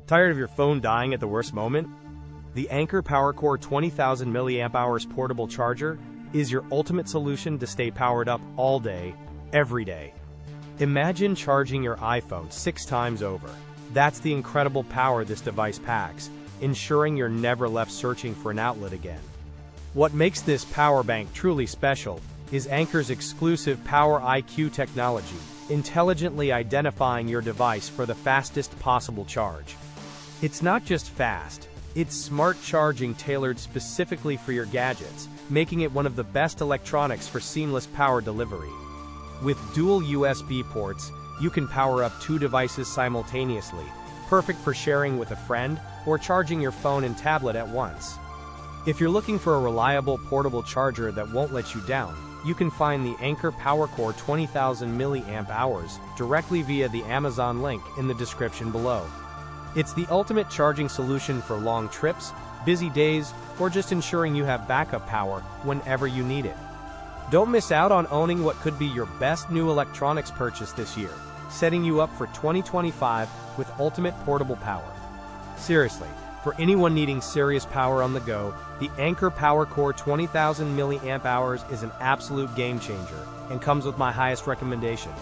Tired of your phone dying at the worst moment? The Anker PowerCore 20000 mAh portable charger is your ultimate solution to stay powered up all day, every day. Imagine charging your iPhone 6 times over. That's the incredible power this device packs, ensuring you're never left searching for an outlet again. What makes this power bank truly special is Anker's exclusive Power IQ technology, intelligently identifying your device for the fastest possible charge. It's not just fast, it's smart charging tailored specifically for your gadgets, making it one of the best electronics for seamless power delivery. With dual USB ports, you can power up 2 devices simultaneously, perfect for sharing with a friend or charging your phone and tablet at once. If you're looking for a reliable portable charger that won't let you down, you can find the Anker PowerCore 20000 mAh directly via the Amazon link in the description below. It's the ultimate charging solution for long trips, busy days, or just ensuring you have backup power whenever you need it. Don't miss out on owning what could be your best new electronics purchase this year, setting you up for 2025 with ultimate portable power. Seriously, for anyone needing serious power on the go, the Anker PowerCore 20000 mAh is an absolute game changer and comes with my highest recommendation.